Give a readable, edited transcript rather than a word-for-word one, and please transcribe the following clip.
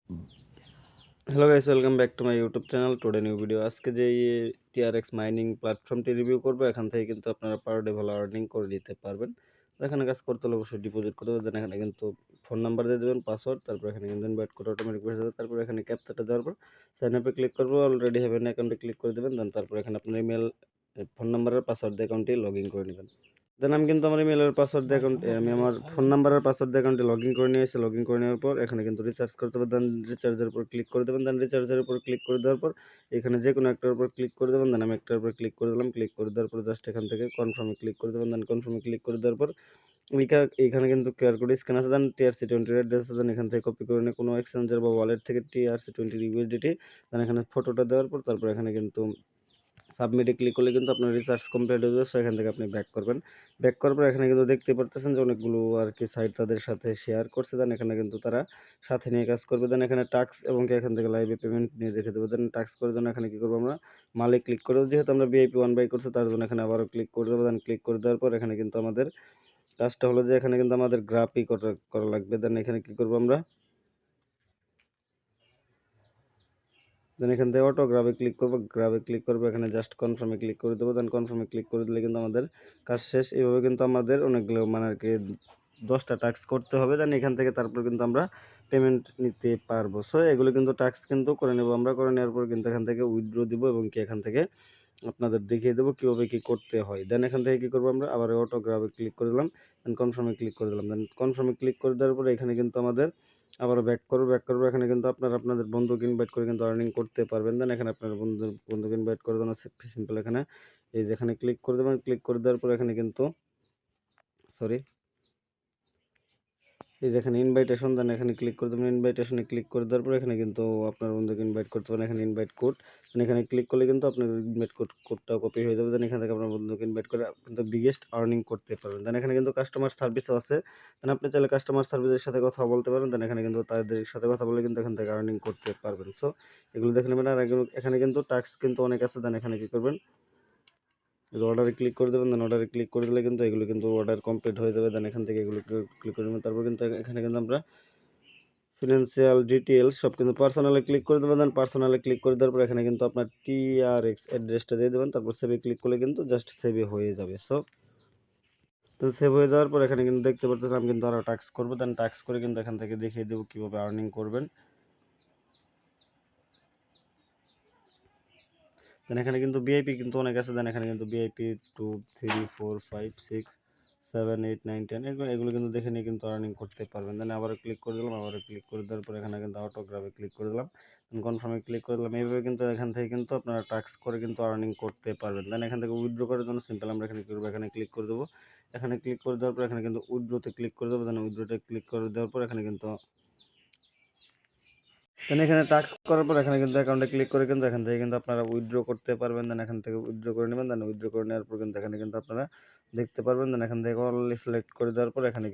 Hello guys, welcome back to my YouTube channel. Today new video. আজকে যে TRX mining প্ল্যাটফর্মটি review করবো, এখান থেকে কিন্তু আপনারা পার ডে ভালো আর্নিং করে নিতে পারবেন। তো এখানে কাজ করতে হলে অবশ্যই ডিপোজিট করতে হবে। দেন এখানে কিন্তু ফোন নাম্বার দিয়ে দেবেন, পাসওয়ার্ড, তারপর এখানে কিন্তু ইনভাইট করে অটোমেটিক হয়ে যাবে। তারপর এখানে ক্যাপচাটা দেওয়ার পর সাইন আপে ক্লিক করবো, অলরেডি হ্যাভ এন অ্যাকাউন্টে ক্লিক করে দেবেন। দেন তারপর এখানে আপনার ইমেল, ফোন নাম্বারের পাসওয়ার্ড দিয়ে অ্যাকাউন্টটি লগ ইন করে নেবেন। দেন আমি কিন্তু আমার ইমেলের পাসওয়ার্ড দিয়ে আমি আমার ফোন নাম্বারের পাসওয়ার্ড দিয়ে অ্যাকাউন্টে লগ ইন করে নিয়ে এসে লগ ইন করে নেওয়ার পর এখানে কিন্তু রিচার্জ করতে হবে। দেন রিচার্জের উপর ক্লিক করে দেবেন। দেন রিচার্জের উপর ক্লিক করে দেওয়ার পর এখানে যে কোনো একটার উপর ক্লিক করে দেবেন। দেন আমি একটার উপর ক্লিক করে দিলাম। ক্লিক করে দেওয়ার পর জাস্ট এখান থেকে কনফার্মে ক্লিক করে দেবেন। দেন কনফার্মে ক্লিক করে দেওয়ার পর এখানে কিন্তু কিউআর কোড স্ক্যান আছে। দেন TRC20 অ্যাড্রেস আছে। দেন এখান থেকে কপি করে নিয়ে কোনো এক্সচেঞ্জার বা ওয়ালেট থেকে TRC20 ইউএসডিটি, দেন এখানে ফটোটা দেওয়ার পর তারপর এখানে কিন্তু সাবমিটে ক্লিক করলে কিন্তু আপনার রিচার্জ কমপ্লিট হয়ে যাবে। সো এখান থেকে আপনি ব্যাক করবেন। ব্যাক করার পর এখানে কিন্তু দেখতে পারতেছেন যে অনেকগুলো আর কি সাইট তাদের সাথে শেয়ার করছে। দেন এখানে কিন্তু তারা সাথে নিয়ে কাজ করবে। দেন এখানে টাস্ক এবং কি এখান থেকে লাইভে পেমেন্ট নিয়ে রেখে দেবো। দেন টাস্ক করার জন্য এখানে কী করবো, আমরা মালে ক্লিক করে দেবো। যেহেতু আমরা VIP 1 বাই করছি তার জন্য এখানে আবারও ক্লিক করে দেবো। দেন ক্লিক করে দেওয়ার পর এখানে কিন্তু আমাদের কাজটা হলো যে এখানে কিন্তু আমাদের গ্রাফই করা লাগবে। দেন এখানে কী করবো, আমরা দেন এখান থেকে অটো গ্রাবে ক্লিক করবো। গ্রাবে ক্লিক করবো, এখানে জাস্ট কনফার্মে ক্লিক করে দেবো। দেন কনফার্মে ক্লিক করে দিলে কিন্তু আমাদের কাজ শেষ। এইভাবে কিন্তু আমাদের অনেকগুলো মানে আর কি 10টা টাস্ক করতে হবে। দেন এখান থেকে তারপর কিন্তু আমরা পেমেন্ট নিতে পারবো। সো এগুলো কিন্তু টাস্ক কিন্তু করে নেবো আমরা। করে নেওয়ার পর কিন্তু এখান থেকে উইথড্র দিব এবং কি এখান থেকে আপনাদের দেখিয়ে দেবো কীভাবে কী করতে হয়। দেন এখান থেকে কী করবো, আমরা আবার অটো গ্রাবে ক্লিক করে দিলাম। দেন কনফার্মে ক্লিক করে দিলাম। দেন কনফার্মে ক্লিক করে দেওয়ার পরে এখানে কিন্তু আমাদের আবারও ব্যাক করবো। এখানে কিন্তু আপনাদের বন্ধুকে ইনভাইট করে কিন্তু আর্নিং করতে পারবেন। দেন এখানে আপনার বন্ধুকে ইনভাইট করার জন্য সিম্পল এখানে এই যে এখানে ক্লিক করে দেবেন। ক্লিক করে দেওয়ার পর এখানে কিন্তু এই যে এখানে ইনভাইটেশন, দেন এখানে ক্লিক করে দেবেন। ইনভাইটেশনে ক্লিক করে দেওয়ার পর এখানে কিন্তু আপনার বন্ধুকে ইনভাইট করতে পারেন। এখানে ইনভাইট কোড, দেন এখানে ক্লিক করলে কিন্তু আপনার ইনভাইট কোডটা কপি হয়ে যাবে। দেন এখান থেকে আপনার বন্ধুকে ইনভাইট করে কিন্তু বিগেস্ট আর্নিং করতে পারবেন। দেন এখানে কিন্তু কাস্টমার সার্ভিসও আছে। দেন আপনি চাইলে কাস্টমার সার্ভিসের সাথে কথা বলতে পারেন। দেন এখানে কিন্তু তাদের সাথে কথা বলে কিন্তু এখান থেকে আর্নিং করতে পারবেন। সো এগুলো দেখে নেবেন। আর এখানে কিন্তু টাস্ক কিন্তু অনেক আছে। দেন এখানে কী করবেন, অর্ডারে ক্লিক করে দেবেন। দেন অর্ডারে ক্লিক করে দিলে কিন্তু এগুলো কিন্তু অর্ডার কমপ্লিট হয়ে যাবে। দেন এখান থেকে এগুলো ক্লিক করে দেবেন। তারপর কিন্তু এখানে কিন্তু আমরা ফিনান্সিয়াল ডিটেলস সব কিন্তু পার্সোনালে ক্লিক করে দেবেন। দেন পার্সোনালে ক্লিক করে দেওয়ার পর এখানে কিন্তু আপনার TRX অ্যাড্রেসটা দিয়ে দেবেন। তারপর সেভে ক্লিক করলে কিন্তু জাস্ট সেভে হয়ে যাবে। সো তো সেভ হয়ে যাওয়ার পর এখানে কিন্তু দেখতে পাচ্ছেন আমি কিন্তু আরও টাস্ক করবো। দেন টাস্ক করে কিন্তু এখান থেকে দেখিয়ে দেবো কীভাবে আর্নিং করবেন। দেন এখানে কিন্তু VIP কিন্তু অনেক আছে। দেন এখানে কিন্তু VIP 2 3 4 5 6 7 8 9 10 এগুলো কিন্তু দেখে নিয়ে কিন্তু আর্নিং করতে পারবেন। দেন আবারও ক্লিক করে দিলাম। আবারও ক্লিক করে দেওয়ার পর এখানে কিন্তু অটোগ্রাফে ক্লিক করে দিলাম। দেন কনফার্মে ক্লিক করে দিলাম। এইভাবে কিন্তু এখান থেকে কিন্তু আপনারা টাস্ক করে কিন্তু আর্নিং করতে পারবেন। দেন এখান থেকে উইথড্র করার জন্য সিম্পল আমরা এখানে কী করবো, এখানে ক্লিক করে দেবো। এখানে ক্লিক করে দেওয়ার পর এখানে কিন্তু উইথড্রোতে ক্লিক করে দেবো। দেন উইথড্রোতে ক্লিক করে দেওয়ার পর এখানে কিন্তু দেন এখানে টাস্ক করার পর এখানে কিন্তু অ্যাকাউন্টে ক্লিক করে কিন্তু এখান থেকে কিন্তু আপনারা উইথড্র করতে পারবেন। দেন এখান থেকে উইথড্র করে নেবেন। দেন উইথড্র করে নেওয়ার পর কিন্তু এখানে কিন্তু আপনারা দেখতে পারবেন। দেন এখান থেকে অনলি সিলেক্ট করে দেওয়ার পর এখানে